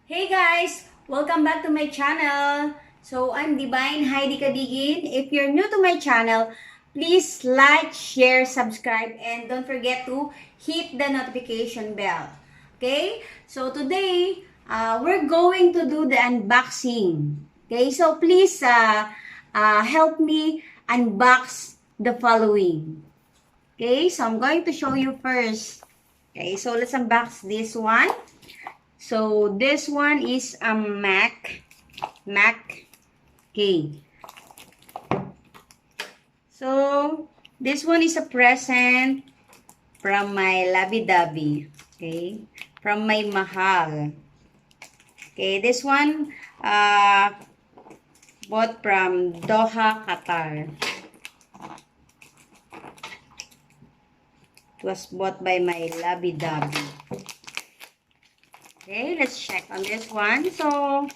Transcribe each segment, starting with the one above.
Hey guys! Welcome back to my channel. So, I'm Divine Heidi Kadigin. If you're new to my channel, please like, share, subscribe, and don't forget to hit the notification bell. Okay? So, today, we're going to do the unboxing. Okay? So, please help me unbox the following. Okay? So, I'm going to show you first. Okay? So, let's unbox this one. So, this one is a Mac cake. So, this one is a present from my lovey-dovey. Okay? From my mahal. Okay, this one, bought from Doha, Qatar. It was bought by my lovey-dovey. Okay, let's check on this one. So,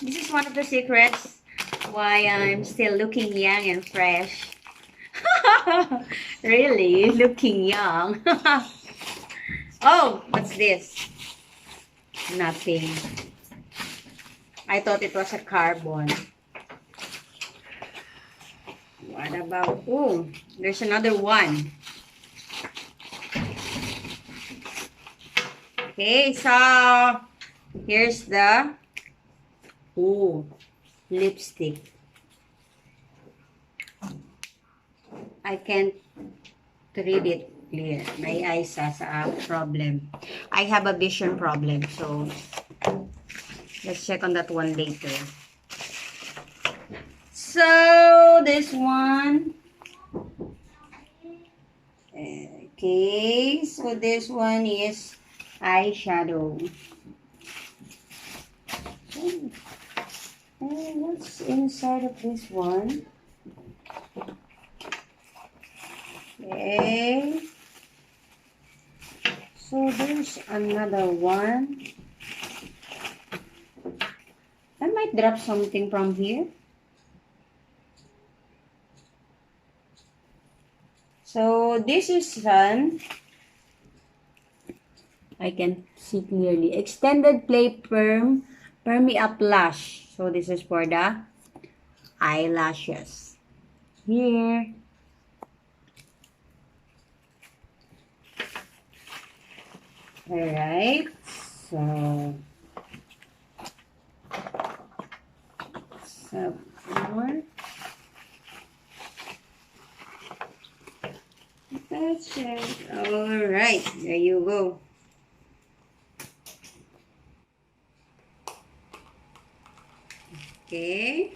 this is one of the secrets why I'm still looking young and fresh. Really, looking young. Oh, what's this? Nothing. I thought it was a carbon. What about, oh, there's another one. Okay, so here's the lipstick. I can't read it clear. My eyes has a problem. I have a vision problem, so let's check on that one later. So this one. Okay, so this one is eyeshadow. What's inside of this one? Okay. So there's another one. I might drop something from here. So this is one. I can see clearly. Extended Play Permy Up Lash. So this is for the eyelashes. Here. Alright. So more. That's it. Alright. There you go. Okay.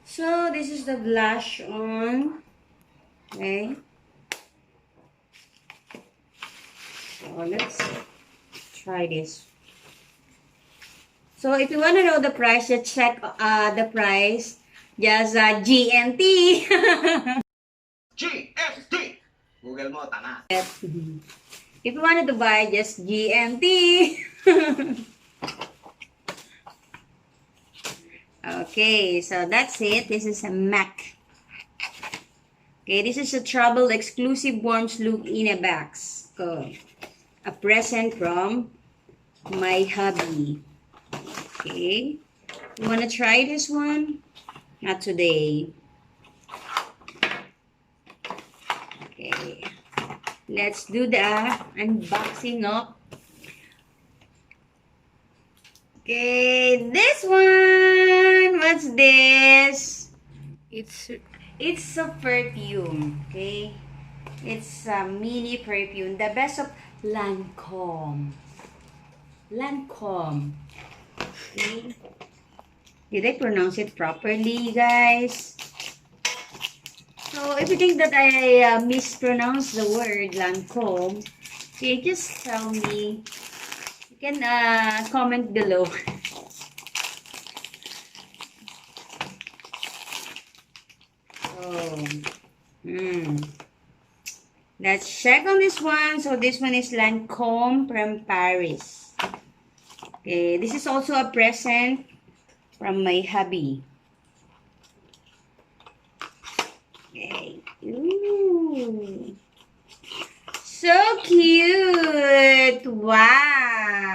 So, this is the blush on. Okay. So, let's try this. So, if you want to know the price, just check the price. Just GNT. GST! Google mo, tanga. If you wanted to buy, just GNT. Okay, so that's it. This is a Mac. Okay, this is a travel exclusive warms look in a box. A present from my hubby. Okay, you wanna try this one? Not today. Okay, let's do the unboxing of. Okay, this one. What's this? It's a perfume. Okay, it's a mini perfume. The best of LANCOME. LANCOME. Okay. Did I pronounce it properly, guys? So if you think that I mispronounced the word LANCOME, okay, just tell me. You can comment below. Let's check on this one. So this one is Lancome from Paris. Okay, this is also a present from my hubby. Okay. Ooh. So cute! Wow!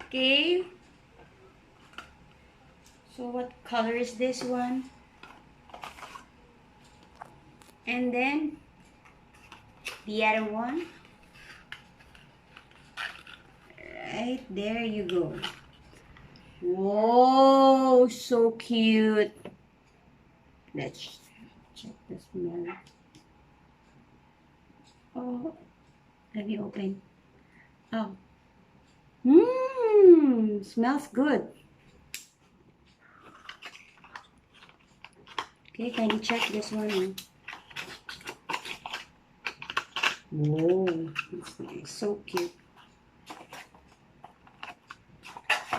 Okay. So what color is this one? And then the other one. Right, there you go. Whoa, so cute. Let's check the smell. Oh, let me open. Oh. Smells good. Okay, can you check this one? Whoa, it's nice. So cute.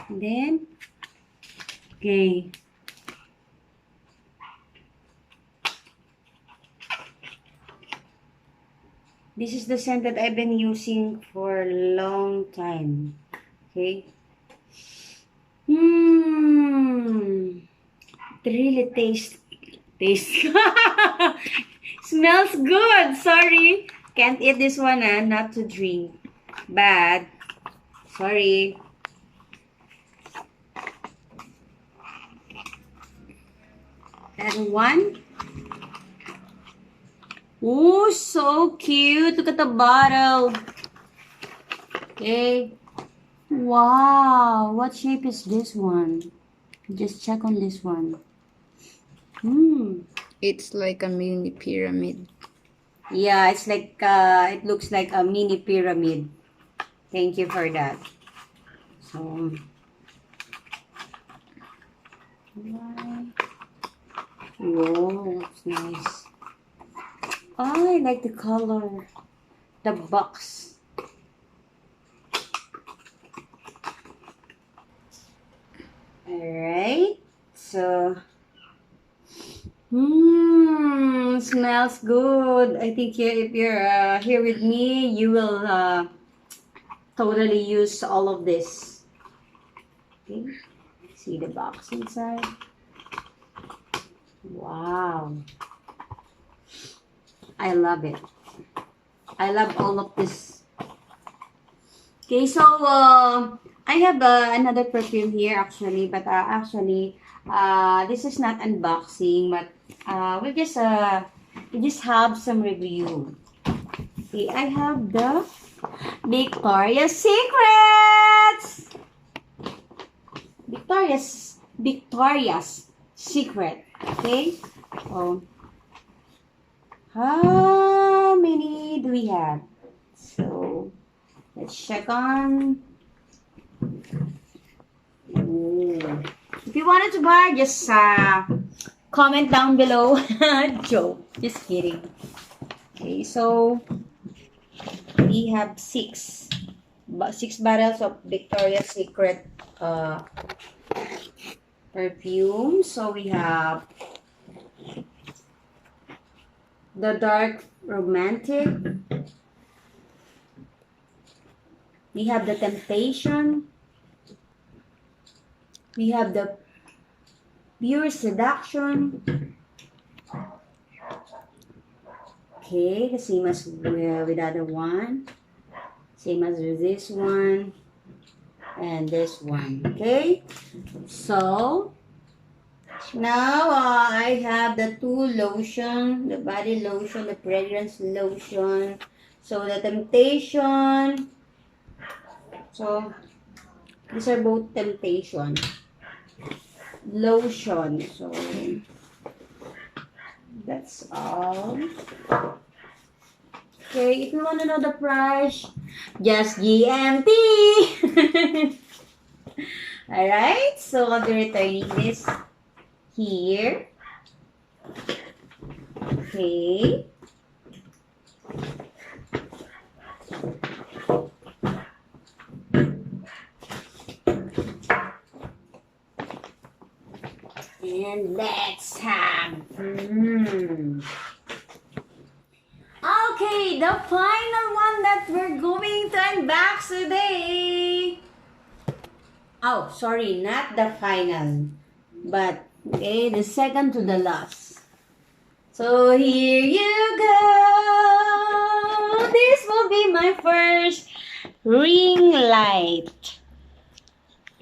And then, okay. This is the scent that I've been using for a long time. Okay. It really tastes smells good. Sorry. Can't eat this one, not to drink. Bad. Sorry. And one. Oh, so cute. Look at the bottle. Okay. Wow. What shape is this one? Just check on this one. It's like a mini pyramid. Yeah, it's like, it looks like a mini pyramid. Thank you for that. So, whoa, it's nice. Oh, I like the color. The box. Alright. So, smells good. I think if you're here with me, you will totally use all of this. Okay. See the box inside. Wow. I love it. I love all of this. Okay, so I have another perfume here actually, but this is not unboxing, but we just have some review. Okay, I have the Victoria's Secrets. Victoria's Secret. Okay. Oh. How many do we have? So let's check on. Ooh. If you wanted to buy, just comment down below. Joke. Just kidding. Okay, so we have six bottles of Victoria's Secret perfume. So we have the Dark Romantic. We have the Temptation. We have the Pure Seduction. Okay, the same as with the other one. Same as with this one. And this one. Okay. So, now I have the two lotion. The body lotion, the fragrance lotion. So, the Temptation. So, these are both Temptation lotion. So, that's all. Okay, if you want to know the price, just GMT. Alright, so I'll be returning this here. Okay. And let's have. Okay, the final one that we're going to unbox today. Oh, sorry, not the final, but okay, the second to the last. So here you go. This will be my first ring light.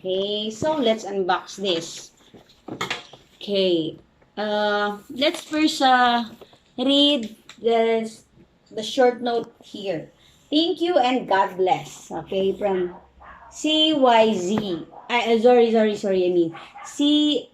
Okay, so let's unbox this. Okay, let's first read the short note here. Thank you and God bless. Okay, from CYZ. Sorry. I mean, CZY.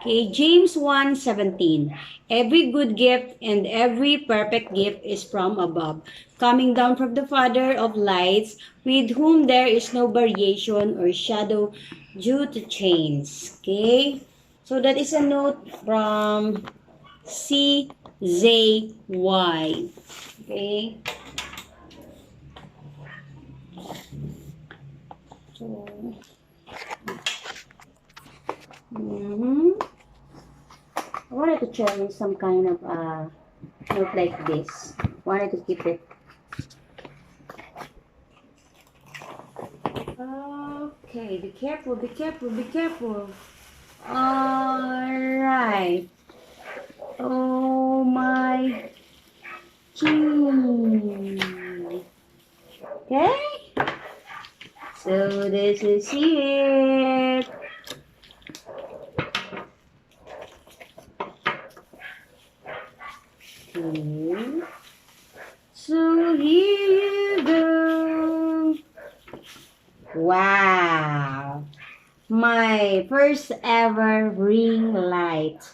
Okay, James 1:17. Every good gift and every perfect gift is from above, coming down from the Father of lights, with whom there is no variation or shadow due to change. Okay? So that is a note from CZY. Okay? So, mhm. I wanted to challenge some kind of note like this. Wanted to keep it. Okay, be careful, be careful, be careful. Alright. Oh my king. Okay? So this is it. Okay. So here you go. Wow. My first ever ring light.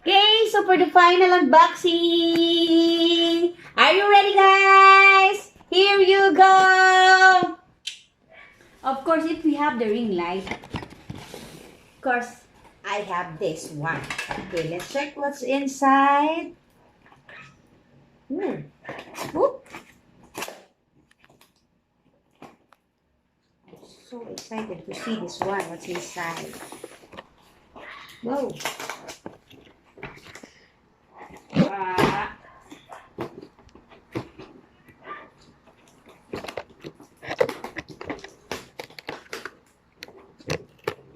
Okay, so for the final unboxing, are you ready, guys? Here you go. Of course, if we have the ring light, of course, I have this one. Okay, let's check what's inside. Hmm. Whoop. I'm so excited to see this one. What's inside? Whoa. Ah.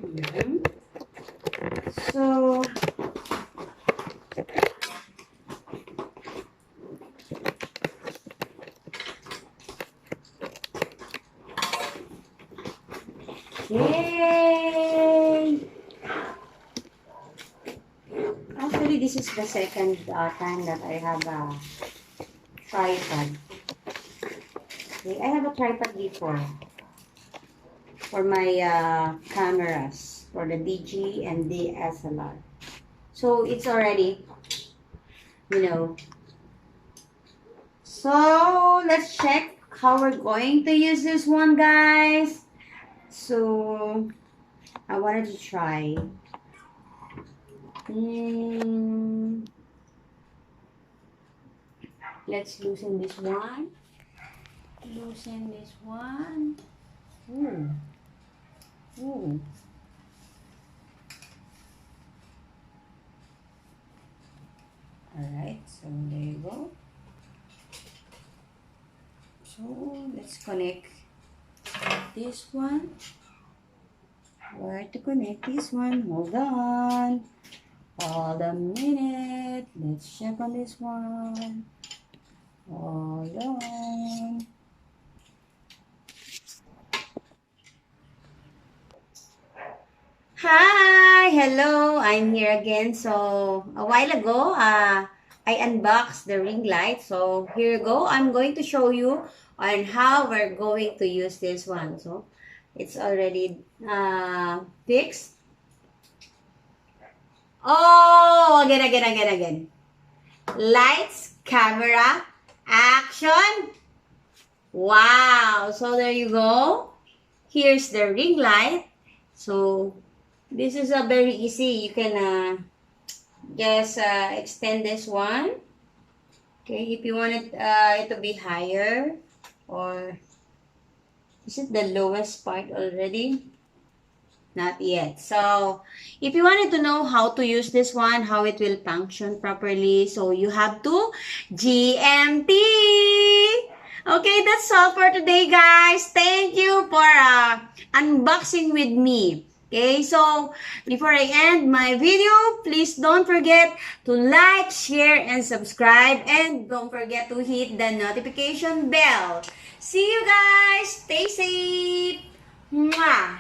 Mhm. So, yay! Actually, this is the second time that I have a tripod. Okay, I have a tripod before for my cameras, for the DG and DSLR. So, it's already, you know. So, let's check how we're going to use this one, guys. So, I wanted to try. Let's loosen this one. Loosen this one. Ooh. Ooh. Alright, so there you go. So, let's connect this one. Where to connect this one? Hold on. Hold a minute. Let's check on this one. Hold on. Hi! Hello! I'm here again. So, a while ago, I unboxed the ring light. So, here you go. I'm going to show you on how we're going to use this one. So, it's already fixed. Oh! Again. Lights, camera, action. Wow! So, there you go. Here's the ring light. So, this is a very easy. You can just extend this one. Okay, if you want it to be higher, or is it the lowest part already? Not yet. So, if you wanted to know how to use this one, how it will function properly, so you have to GMT. Okay, that's all for today, guys. Thank you for unboxing with me. Okay, so before I end my video, please don't forget to like, share, and subscribe. And don't forget to hit the notification bell. See you guys! Stay safe! Mwah!